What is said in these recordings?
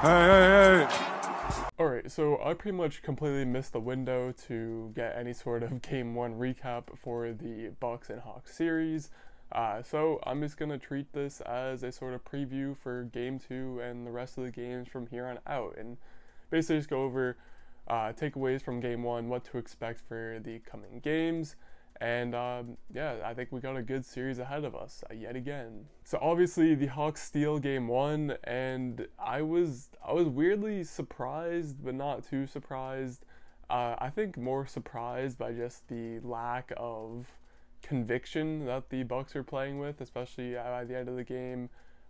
Hey, hey, hey. Alright, so I pretty much completely missed the window to get any sort of Game 1 recap for the Bucks and Hawks series. So I'm just going to treat this as a sort of preview for Game 2 and the rest of the games from here on out. And basically just go over takeaways from Game 1, what to expect for the coming games. And yeah, I think we got a good series ahead of us yet again. So obviously the Hawks steal Game 1, and I was weirdly surprised, but not too surprised. I think more surprised by just the lack of conviction that the Bucks are playing with, especially at the end of the game.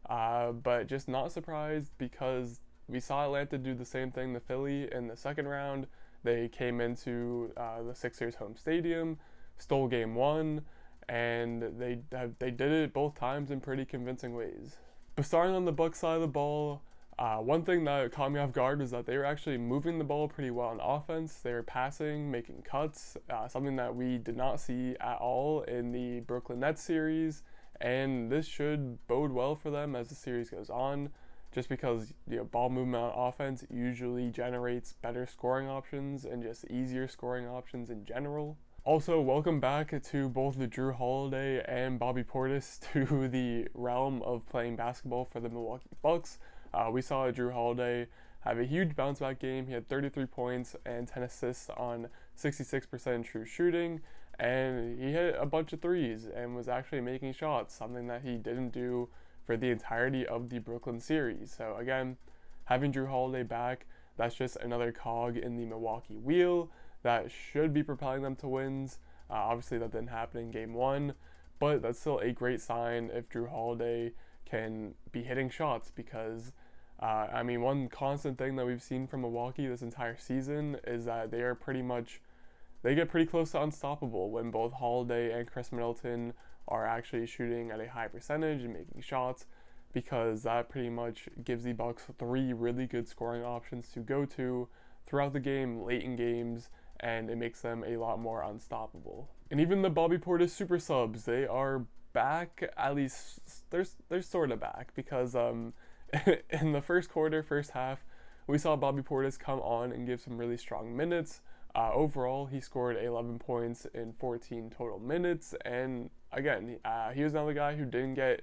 But just not surprised because we saw Atlanta do the same thing to Philly in the second round. They came into the Sixers' home stadium, stole Game 1, and they did it both times in pretty convincing ways. But starting on the Bucks side of the ball, one thing that caught me off guard was that they were actually moving the ball pretty well on offense. They were passing, making cuts, something that we did not see at all in the Brooklyn Nets series, and this should bode well for them as the series goes on, just because ball movement on offense usually generates better scoring options and just easier scoring options in general. Also, welcome back to both the Jrue Holiday and Bobby Portis to the realm of playing basketball for the Milwaukee Bucks. We saw Jrue Holiday have a huge bounce back game. He had 33 points and 10 assists on 66% true shooting, and he hit a bunch of threes and was actually making shots, something that he didn't do for the entirety of the Brooklyn series. So again, having Jrue Holiday back, that's just another cog in the Milwaukee wheel that should be propelling them to wins. Obviously, that didn't happen in Game 1, but that's still a great sign if Jrue Holiday can be hitting shots because, one constant thing that we've seen from Milwaukee this entire season is that they get pretty close to unstoppable when both Holiday and Chris Middleton are actually shooting at a high percentage and making shots, because that pretty much gives the Bucks three really good scoring options to go to throughout the game, late in games, and it makes them a lot more unstoppable. And even the Bobby Portis super subs, they are back. At least they're sort of back, because in the first quarter, first half, we saw Bobby Portis come on and give some really strong minutes. Overall, he scored 11 points in 14 total minutes, and again, he was another guy who didn't get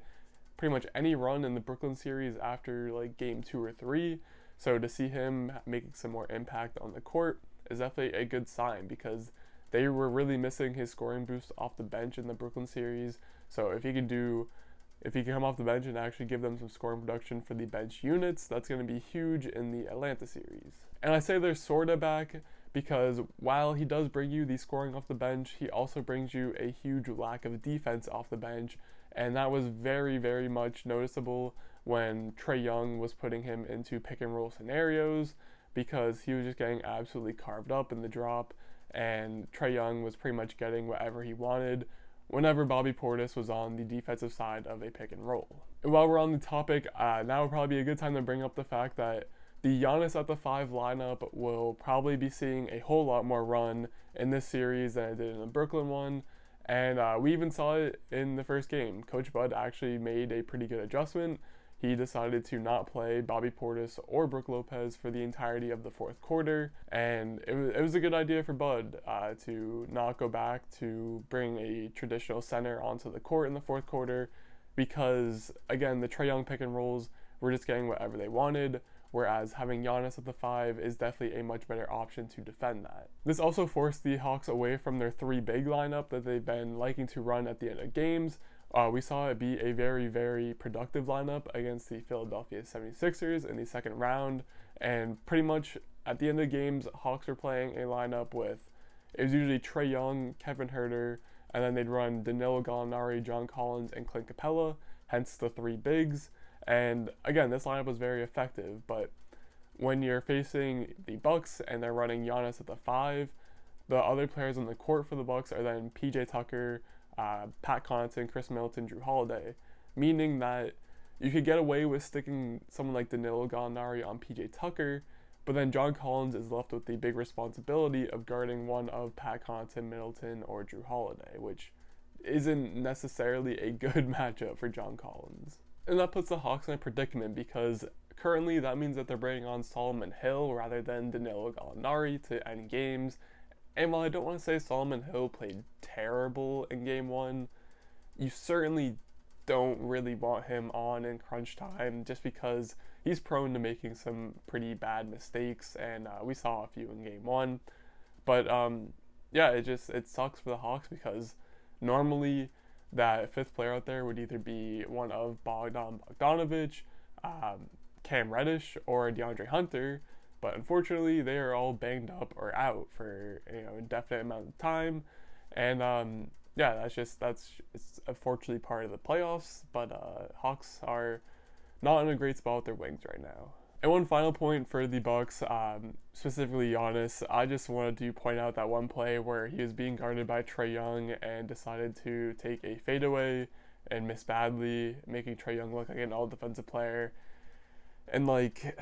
pretty much any run in the Brooklyn series after like Game 2 or 3. So to see him making some more impact on the court is definitely a good sign, because they were really missing his scoring boost off the bench in the Brooklyn series. So if he can come off the bench and actually give them some scoring production for the bench units, that's going to be huge in the Atlanta series. And I say they're sorta back because while he does bring you the scoring off the bench, he also brings you a huge lack of defense off the bench, and that was very, very much noticeable when Trae Young was putting him into pick and roll scenarios, because he was just getting absolutely carved up in the drop, and Trae Young was pretty much getting whatever he wanted whenever Bobby Portis was on the defensive side of a pick and roll. And while we're on the topic, now would probably be a good time to bring up the fact that the Giannis at the 5 lineup will probably be seeing a whole lot more run in this series than it did in the Brooklyn one. And we even saw it in the first game. Coach Bud actually made a pretty good adjustment. He decided to not play Bobby Portis or Brook Lopez for the entirety of the fourth quarter, and it was a good idea for Bud to not go back to bring a traditional center onto the court in the fourth quarter, because again, the Trae Young pick and rolls were just getting whatever they wanted, whereas having Giannis at the 5 is definitely a much better option to defend that. This also forced the Hawks away from their 3 big lineup that they've been liking to run at the end of games. We saw it be a very, very productive lineup against the Philadelphia 76ers in the second round, and pretty much at the end of games, Hawks were playing a lineup with, it was usually Trae Young, Kevin Huerter, and then they'd run Danilo Gallinari, John Collins, and Clint Capella, hence the 3 bigs. And again, this lineup was very effective, but when you're facing the Bucks and they're running Giannis at the 5, the other players on the court for the Bucks are then PJ Tucker, Pat Connaughton, Chris Middleton, Jrue Holiday, meaning that you could get away with sticking someone like Danilo Gallinari on PJ Tucker, but then John Collins is left with the big responsibility of guarding one of Pat Connaughton, Middleton, or Jrue Holiday, which isn't necessarily a good matchup for John Collins. And that puts the Hawks in a predicament, because currently, that means that they're bringing on Solomon Hill rather than Danilo Gallinari to end games. And while I don't want to say Solomon Hill played terrible in game one, you certainly don't really want him on in crunch time just because he's prone to making some pretty bad mistakes, and we saw a few in game one. But yeah, it sucks for the Hawks because normally that fifth player out there would either be one of Bogdan Bogdanovic, Cam Reddish, or DeAndre Hunter, but unfortunately they are all banged up or out for indefinite amount of time, and yeah, it's unfortunately part of the playoffs. But Hawks are not in a great spot with their wings right now. And one final point for the Bucks, specifically Giannis, I just wanted to point out that one play where he was being guarded by Trae Young and decided to take a fadeaway and miss badly, making Trae Young look like an all-defensive player. And like,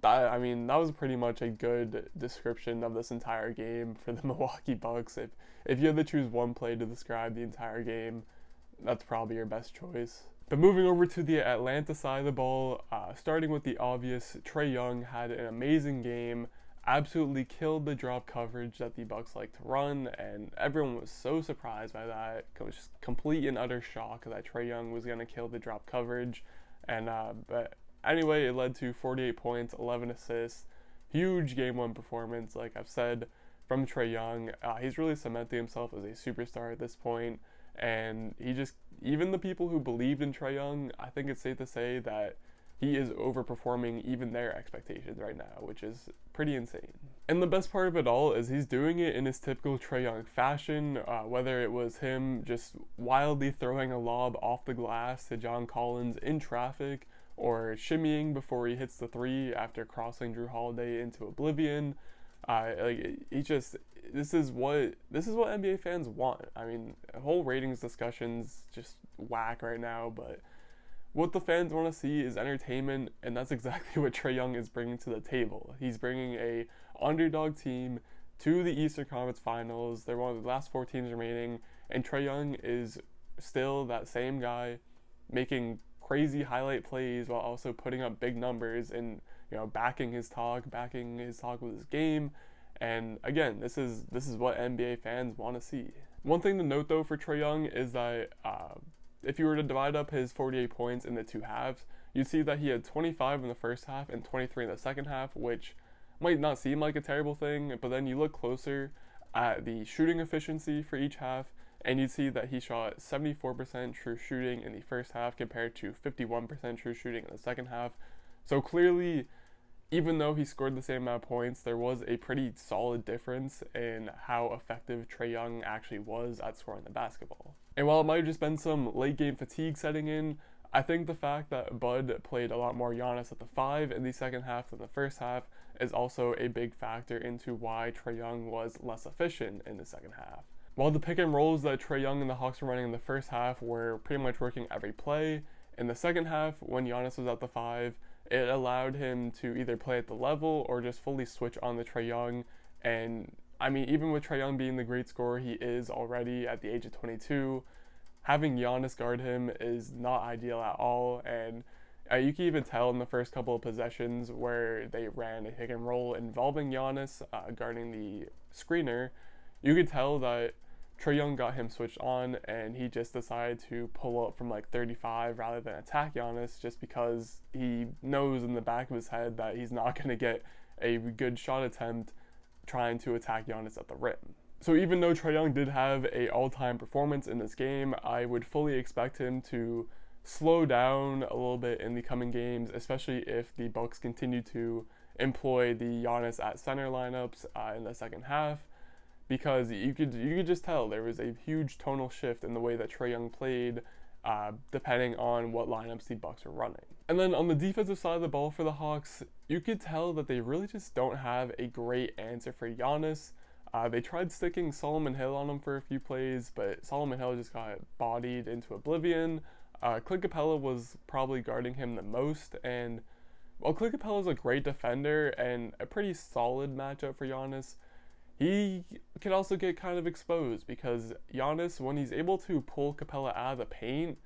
that was pretty much a good description of this entire game for the Milwaukee Bucks. If you had to choose one play to describe the entire game, that's probably your best choice. But moving over to the Atlanta side of the ball, starting with the obvious, Trae Young had an amazing game, absolutely killed the drop coverage that the Bucks like to run, and everyone was so surprised by that. It was just complete and utter shock that Trae Young was going to kill the drop coverage. And but anyway, it led to 48 points, 11 assists, huge game one performance, like I've said, from Trae Young. He's really cemented himself as a superstar at this point. And even the people who believed in Trae Young, I think it's safe to say that he is overperforming even their expectations right now, which is pretty insane. And the best part of it all is he's doing it in his typical Trae Young fashion, whether it was him just wildly throwing a lob off the glass to John Collins in traffic, or shimmying before he hits the three after crossing Jrue Holiday into oblivion. This is what NBA fans want. I mean, whole ratings discussions just whack right now, but what the fans want to see is entertainment, and that's exactly what Trae Young is bringing to the table. He's bringing a underdog team to the Eastern Conference Finals. They're one of the last 4 teams remaining, and Trae Young is still that same guy, making crazy highlight plays while also putting up big numbers and backing his talk with his game. And again, this is what NBA fans want to see. One thing to note though for Trae Young is that if you were to divide up his 48 points into 2 halves, you'd see that he had 25 in the first half and 23 in the second half, which might not seem like a terrible thing, but then you look closer at the shooting efficiency for each half, and you'd see that he shot 74% true shooting in the first half compared to 51% true shooting in the second half. So clearly, even though he scored the same amount of points, there was a pretty solid difference in how effective Trae Young actually was at scoring the basketball. And while it might have just been some late game fatigue setting in, I think the fact that Bud played a lot more Giannis at the 5 in the second half than the first half is also a big factor into why Trae Young was less efficient in the second half. While the pick and rolls that Trae Young and the Hawks were running in the first half were pretty much working every play, in the second half, when Giannis was at the 5, it allowed him to either play at the level or just fully switch on the Trae Young. And I mean, even with Trae Young being the great scorer he is already at the age of 22, having Giannis guard him is not ideal at all. And you can even tell in the first couple of possessions where they ran a pick and roll involving Giannis guarding the screener, you could tell that Trae Young got him switched on, and he just decided to pull up from like 35 rather than attack Giannis, just because he knows in the back of his head that he's not going to get a good shot attempt trying to attack Giannis at the rim. So even though Trae Young did have an all-time performance in this game, I would fully expect him to slow down a little bit in the coming games, especially if the Bucks continue to employ the Giannis at center lineups in the second half. Because you could just tell there was a huge tonal shift in the way that Trae Young played, depending on what lineups the Bucks were running. And then on the defensive side of the ball for the Hawks, you could tell that they really just don't have a great answer for Giannis. They tried sticking Solomon Hill on him for a few plays, but Solomon Hill just got bodied into oblivion. Clint Capella was probably guarding him the most, and while Clint Capella is a great defender and a pretty solid matchup for Giannis, he can also get kind of exposed because Giannis, when he's able to pull Capella out of the paint,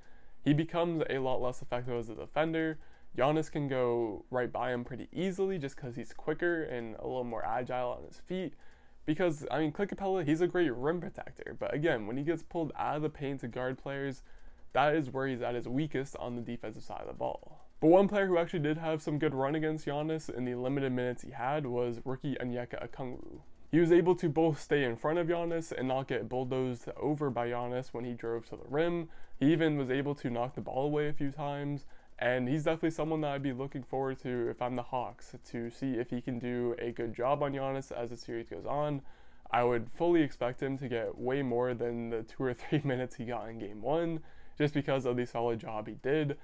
he becomes a lot less effective as a defender, Giannis can go right by him pretty easily just because he's quicker and a little more agile on his feet. Because, I mean, Clint Capella, he's a great rim protector. But again, when he gets pulled out of the paint to guard players, that is where he's at his weakest on the defensive side of the ball. But one player who actually did have some good run against Giannis in the limited minutes he had was rookie Onyeka Okongwu. He was able to both stay in front of Giannis and not get bulldozed over by Giannis when he drove to the rim. He even was able to knock the ball away a few times. And he's definitely someone that I'd be looking forward to if I'm the Hawks, to see if he can do a good job on Giannis as the series goes on. I would fully expect him to get way more than the 2 or 3 minutes he got in Game 1, just because of the solid job he did.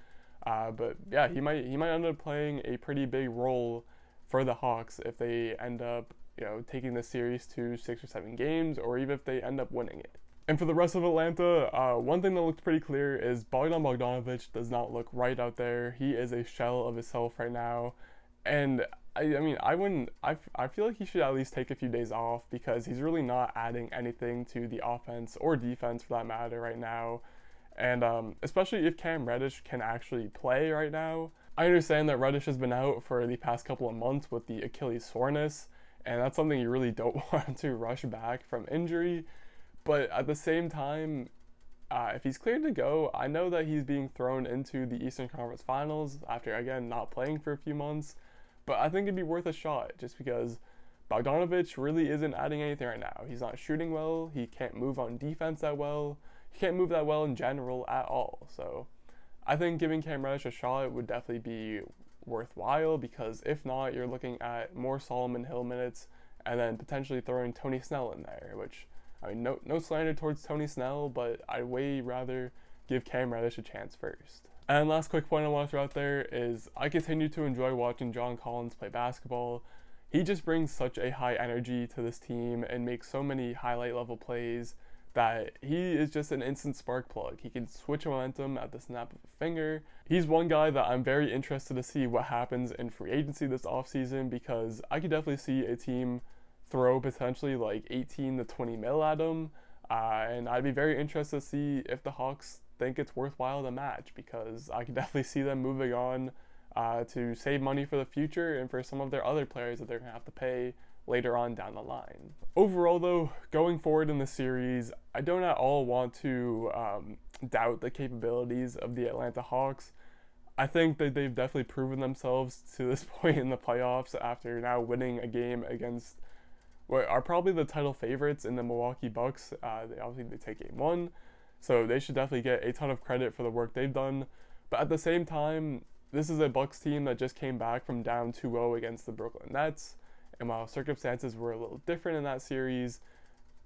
But yeah, he might end up playing a pretty big role for the Hawks if they end up, taking the series to 6 or 7 games, or even if they end up winning it. And for the rest of Atlanta, one thing that looked pretty clear is Bogdan Bogdanovic does not look right out there. He is a shell of himself right now. And I feel like he should at least take a few days off because he's really not adding anything to the offense or defense for that matter right now. And especially if Cam Reddish can actually play right now. I understand that Reddish has been out for the past couple of months with the Achilles soreness, and that's something you really don't want to rush back from injury. But at the same time, if he's cleared to go, I know that he's being thrown into the Eastern Conference Finals after, again, not playing for a few months. But I think it'd be worth a shot just because Bogdanovic really isn't adding anything right now. He's not shooting well. He can't move on defense that well. He can't move that well in general at all. So I think giving Cam Reddish a shot would definitely be worthwhile because if not, you're looking at more Solomon Hill minutes and then potentially throwing Tony Snell in there, which... I mean, no slander towards Tony Snell, but I'd way rather give Cam Reddish a chance first. And last quick point I want to throw out there is I continue to enjoy watching John Collins play basketball. He just brings such a high energy to this team and makes so many highlight level plays that he is just an instant spark plug. He can switch momentum at the snap of a finger. He's one guy that I'm very interested to see what happens in free agency this offseason because I could definitely see a team throw potentially like 18 to 20 mil at him, and I'd be very interested to see if the Hawks think it's worthwhile to match because I could definitely see them moving on to save money for the future and for some of their other players that they're going to have to pay later on down the line. Overall though, going forward in the series, I don't at all want to doubt the capabilities of the Atlanta Hawks. I think that they've definitely proven themselves to this point in the playoffs after now winning a game against what are probably the title favorites in the Milwaukee Bucks. They take Game 1, so they should definitely get a ton of credit for the work they've done. But at the same time, this is a Bucks team that just came back from down 2-0 against the Brooklyn Nets, and while circumstances were a little different in that series,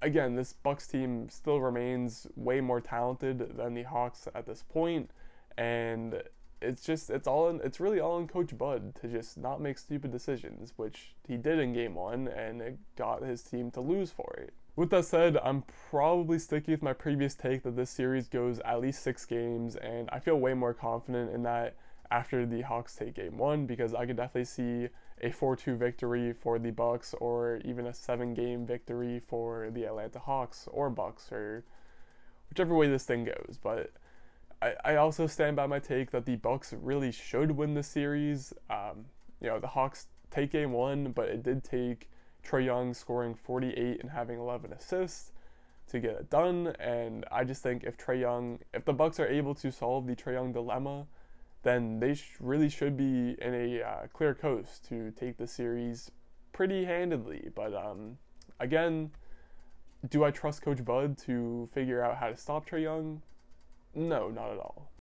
again, this Bucks team still remains way more talented than the Hawks at this point, and it's really all on Coach Bud to just not make stupid decisions, which he did in Game 1, and it got his team to lose for it. With that said, I'm probably sticking with my previous take that this series goes at least 6 games, and I feel way more confident in that after the Hawks take Game 1, because I could definitely see a 4-2 victory for the Bucks, or even a 7-game victory for the Atlanta Hawks or Bucks, or whichever way this thing goes. But I also stand by my take that the Bucks really should win the series. The Hawks take Game 1, but it did take Trae Young scoring 48 and having 11 assists to get it done. And I just think if the Bucks are able to solve the Trae Young dilemma, then they really should be in a clear coast to take the series pretty handedly. But again, do I trust Coach Bud to figure out how to stop Trae Young? No, not at all.